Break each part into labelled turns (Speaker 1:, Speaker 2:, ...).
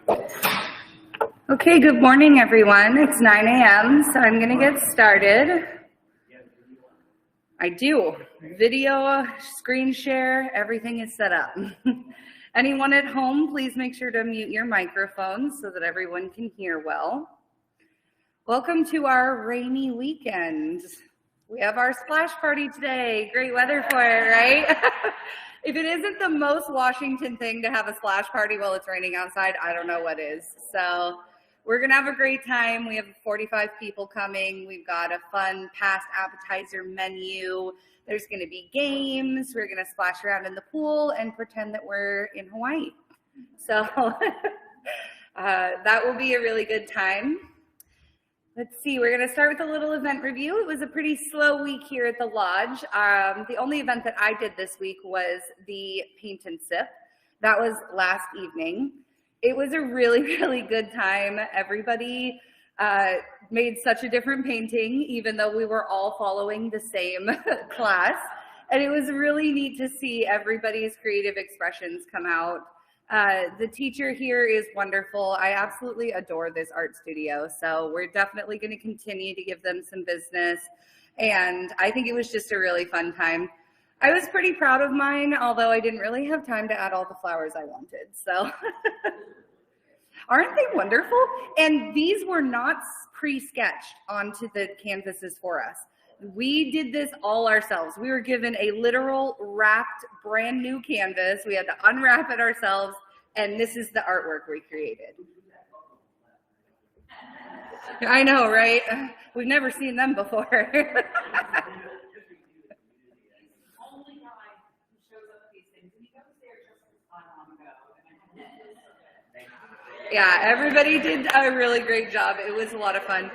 Speaker 1: Okay, good morning, everyone. It's 9 a.m., so I'm going to get started. I do. Video, screen share, everything is set up. Anyone at home, please make sure to mute your microphones so that everyone can hear well. Welcome to our rainy weekend. We have our splash party today. Great weather for it, right? If it isn't the most Washington thing to have a splash party while it's raining outside, I don't know what is. So we're going to have a great time. We have 45 people coming. We've got a fun past appetizer menu. There's going to be games. We're going to splash around in the pool and pretend that we're in Hawaii. So that will be a really good time. Let's see, we're going to start with a little event review. It was a pretty slow week here at the lodge. The only event that I did this week was the paint and sip. That was last evening. It was a really, really good time. Everybody made such a different painting, even though we were all following the same class. And it was really neat to see everybody's creative expressions come out. The teacher here is wonderful. I absolutely adore this art studio. So we're definitely going to continue to give them some business. And I think it was just a really fun time. I was pretty proud of mine, although I didn't really have time to add all the flowers I wanted. So aren't they wonderful? And these were not pre-sketched onto the canvases for us. We did this all ourselves. We were given a literal wrapped brand new canvas. We had to unwrap it ourselves, and this is the artwork we created. I know, right? We've never seen them before. Yeah, everybody did a really great job. It was a lot of fun.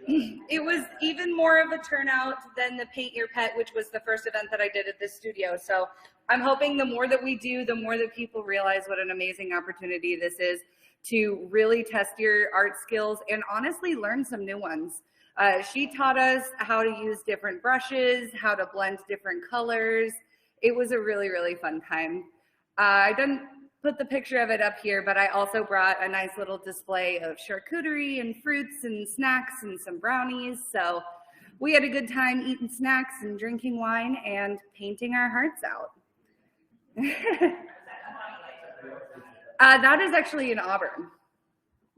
Speaker 1: It was even more of a turnout than the Paint Your Pet, which was the first event that I did at this studio. So I'm hoping the more that we do, the more that people realize what an amazing opportunity this is to really test your art skills and honestly learn some new ones. She taught us how to use different brushes, how to blend different colors. It was a really, really fun time. I didn't put the picture of it up here, but I also brought a nice little display of charcuterie and fruits and snacks and some brownies. So we had a good time eating snacks and drinking wine and painting our hearts out. That is actually in Auburn.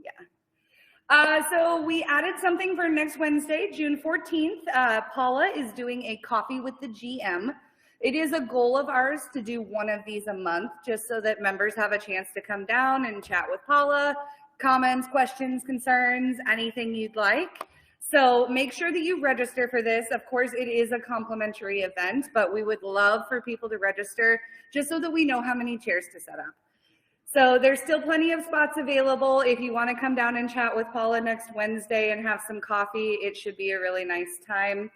Speaker 1: Yeah. So we added something for next Wednesday, June 14th. Paula is doing a coffee with the GM. It is a goal of ours to do one of these a month, just so that members have a chance to come down and chat with Paula, comments, questions, concerns, anything you'd like. So make sure that you register for this. Of course, it is a complimentary event, but we would love for people to register just so that we know how many chairs to set up. So there's still plenty of spots available. If you want to come down and chat with Paula next Wednesday and have some coffee, it should be a really nice time.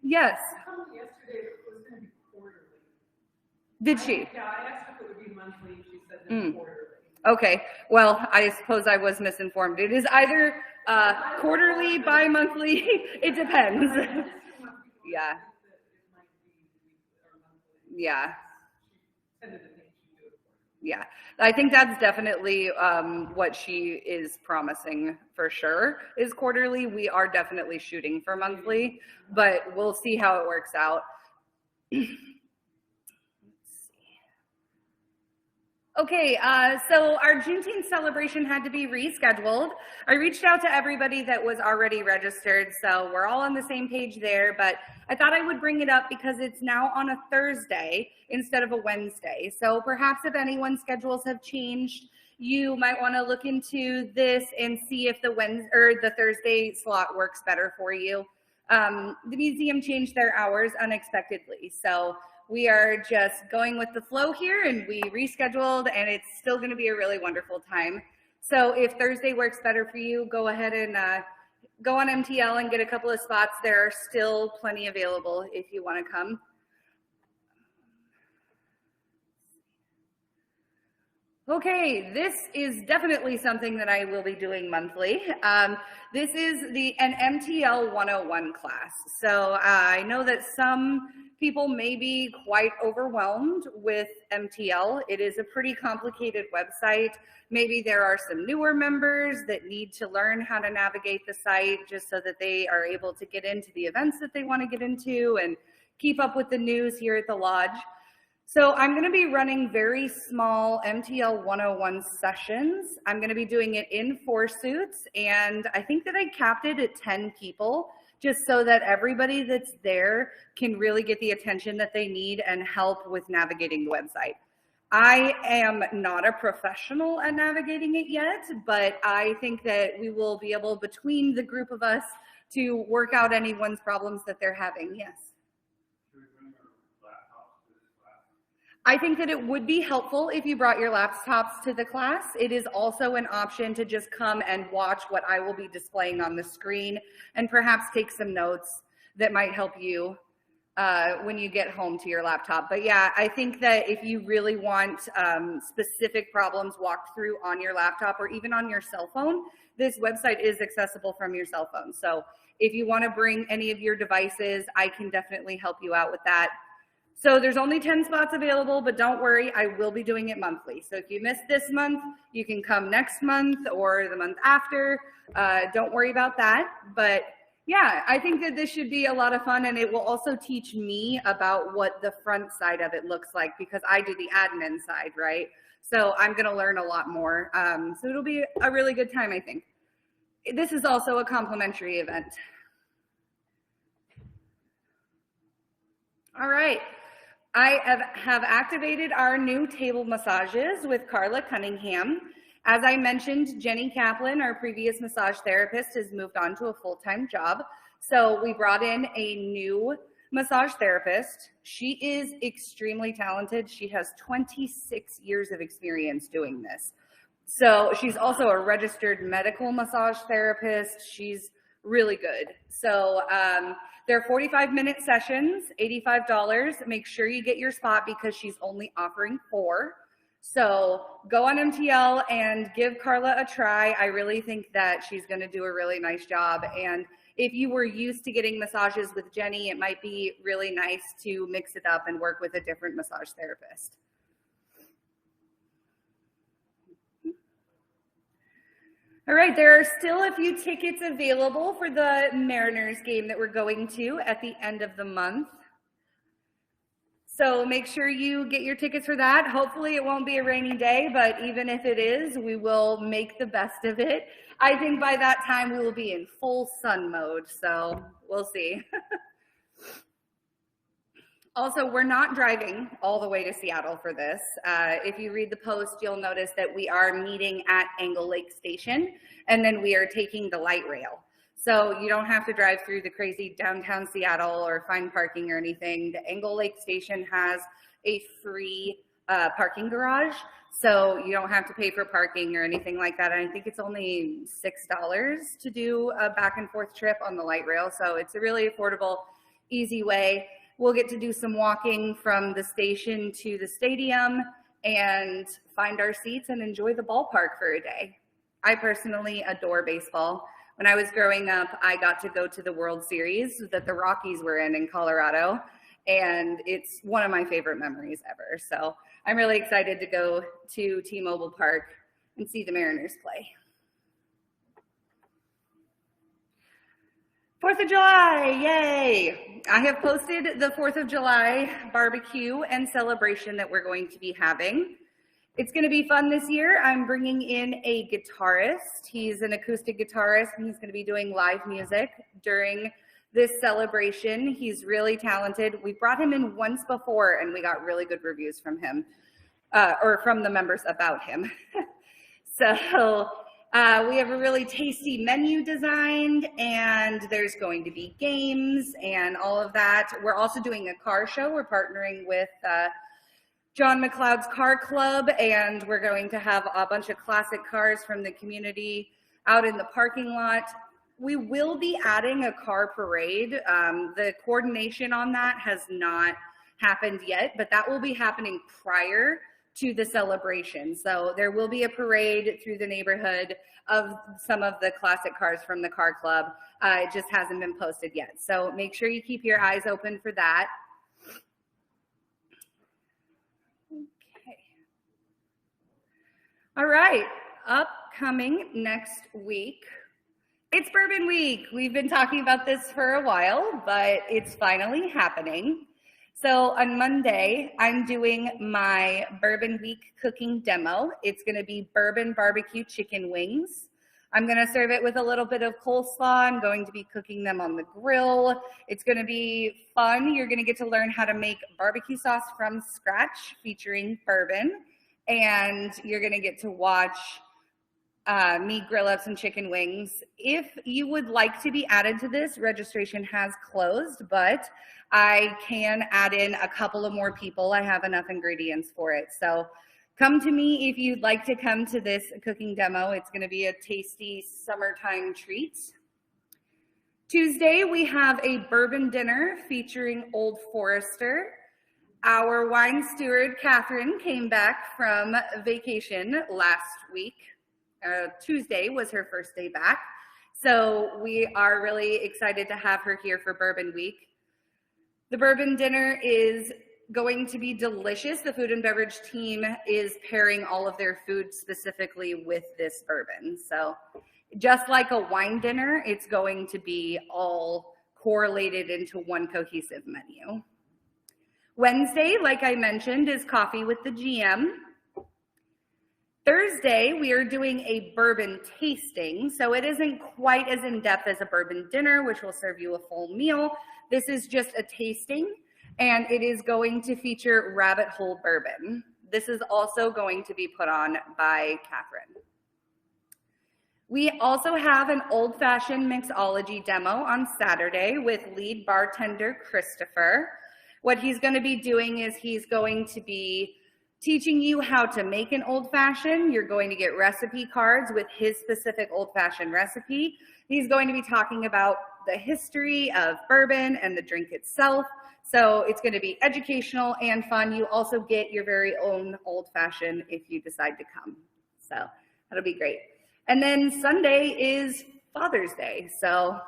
Speaker 1: Yes.
Speaker 2: Yesterday it was going to be quarterly.
Speaker 1: Did she?
Speaker 2: Yeah, I asked if it would be monthly. She said no, quarterly.
Speaker 1: Okay. Well, I suppose I was misinformed. It is either quarterly, bi-monthly. It depends. Yeah. Yeah. Yeah, I think that's definitely what she is promising for sure is quarterly. We are definitely shooting for monthly, but we'll see how it works out. Okay, so our Juneteenth celebration had to be rescheduled. I reached out to everybody that was already registered, so we're all on the same page there, but I thought I would bring it up because it's now on a Thursday instead of a Wednesday. So perhaps if anyone's schedules have changed, you might want to look into this and see if the Wednesday or the Thursday slot works better for you. The museum changed their hours unexpectedly, so we are just going with the flow here, and we rescheduled, and it's still going to be a really wonderful time. So if Thursday works better for you, go ahead and go on MTL and get a couple of spots. There are still plenty available if you want to come. Okay, this is definitely something that I will be doing monthly. This is an MTL 101 class. So I know that some people may be quite overwhelmed with MTL. It is a pretty complicated website. Maybe there are some newer members that need to learn how to navigate the site just so that they are able to get into the events that they want to get into and keep up with the news here at the lodge. So I'm going to be running very small MTL 101 sessions. I'm going to be doing it in 4 suits, and I think that I capped it at 10 people just so that everybody that's there can really get the attention that they need and help with navigating the website. I am not a professional at navigating it yet, but I think that we will be able, between the group of us, to work out anyone's problems that they're having. Yes. I think that it would be helpful if you brought your laptops to the class. It is also an option to just come and watch what I will be displaying on the screen and perhaps take some notes that might help you when you get home to your laptop. But yeah, I think that if you really want specific problems walked through on your laptop or even on your cell phone, this website is accessible from your cell phone. So if you want to bring any of your devices, I can definitely help you out with that. So there's only 10 spots available, but don't worry, I will be doing it monthly. So if you missed this month, you can come next month or the month after. Don't worry about that. But yeah, I think that this should be a lot of fun, and it will also teach me about what the front side of it looks like because I do the admin side, right? So I'm going to learn a lot more. So it'll be a really good time, I think. This is also a complimentary event. All right. I have activated our new table massages with Carla Cunningham. As I mentioned, Jenny Kaplan, our previous massage therapist, has moved on to a full-time job. So we brought in a new massage therapist. She is extremely talented. She has 26 years of experience doing this. So she's also a registered medical massage therapist. She's really good. So they're 45-minute sessions, $85. Make sure you get your spot because she's only offering 4. So go on MTL and give Carla a try. I really think that she's going to do a really nice job. And if you were used to getting massages with Jenny, it might be really nice to mix it up and work with a different massage therapist. All right, there are still a few tickets available for the Mariners game that we're going to at the end of the month. So make sure you get your tickets for that. Hopefully it won't be a rainy day, but even if it is, we will make the best of it. I think by that time we will be in full sun mode, so we'll see. Also, we're not driving all the way to Seattle for this. If you read the post, you'll notice that we are meeting at Angle Lake Station, and then we are taking the light rail. So you don't have to drive through the crazy downtown Seattle or find parking or anything. The Angle Lake Station has a free parking garage, so you don't have to pay for parking or anything like that. And I think it's only $6 to do a back and forth trip on the light rail. So it's a really affordable, easy way. We'll get to do some walking from the station to the stadium and find our seats and enjoy the ballpark for a day. I personally adore baseball. When I was growing up, I got to go to the World Series that the Rockies were in Colorado, and it's one of my favorite memories ever. So I'm really excited to go to T-Mobile Park and see the Mariners play. 4th of July, yay! I have posted the 4th of July barbecue and celebration that we're going to be having. It's going to be fun this year. I'm bringing in a guitarist. He's an acoustic guitarist, and he's going to be doing live music during this celebration. He's really talented. We brought him in once before, and we got really good reviews from him, or from the members about him. So we have a really tasty menu designed, and there's going to be games and all of that. We're also doing a car show. We're partnering with John McLeod's Car Club, and we're going to have a bunch of classic cars from the community out in the parking lot. We will be adding a car parade. The coordination on that has not happened yet, but that will be happening prior to the celebration. So there will be a parade through the neighborhood of some of the classic cars from the car club. It just hasn't been posted yet. So make sure you keep your eyes open for that. All right, upcoming next week, it's Bourbon Week. We've been talking about this for a while, but it's finally happening. So on Monday, I'm doing my Bourbon Week cooking demo. It's gonna be bourbon barbecue chicken wings. I'm gonna serve it with a little bit of coleslaw. I'm going to be cooking them on the grill. It's gonna be fun. You're gonna get to learn how to make barbecue sauce from scratch featuring bourbon. And you're gonna get to watch me grill up some chicken wings. If you would like to be added to this, registration has closed, but I can add in a couple of more people. I have enough ingredients for it. So come to me if you'd like to come to this cooking demo. It's gonna be a tasty summertime treat. Tuesday, we have a bourbon dinner featuring Old Forester. Our wine steward, Catherine, came back from vacation last week. Tuesday was her first day back. So we are really excited to have her here for Bourbon Week. The bourbon dinner is going to be delicious. The food and beverage team is pairing all of their food specifically with this bourbon. So just like a wine dinner, it's going to be all correlated into one cohesive menu. Wednesday, like I mentioned, is Coffee with the GM. Thursday, we are doing a bourbon tasting. So it isn't quite as in-depth as a bourbon dinner, which will serve you a full meal. This is just a tasting, and it is going to feature Rabbit Hole Bourbon. This is also going to be put on by Catherine. We also have an old-fashioned mixology demo on Saturday with lead bartender Christopher. What he's going to be doing is he's going to be teaching you how to make an old-fashioned. You're going to get recipe cards with his specific old-fashioned recipe. He's going to be talking about the history of bourbon and the drink itself. So it's going to be educational and fun. You also get your very own old-fashioned if you decide to come. So that'll be great. And then Sunday is Father's Day. So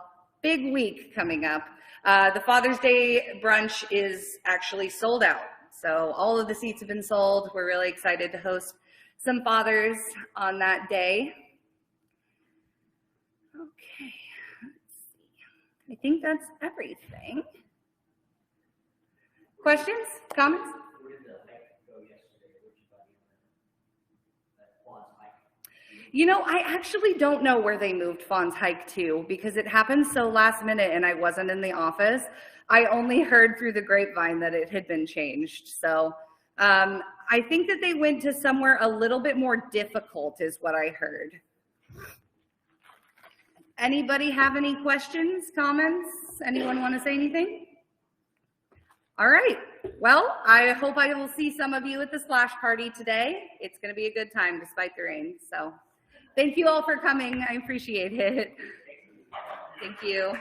Speaker 1: big week coming up. The Father's Day brunch is actually sold out. So all of the seats have been sold. We're really excited to host some fathers on that day. Okay, let's see. I think that's everything. Questions, comments? You know, I actually don't know where they moved Fawn's Hike to because it happened so last minute and I wasn't in the office. I only heard through the grapevine that it had been changed. So I think that they went to somewhere a little bit more difficult is what I heard. Anybody have any questions, comments? Anyone want to say anything? All right. Well, I hope I will see some of you at the splash party today. It's going to be a good time despite the rain. So thank you all for coming. I appreciate it. Thank you.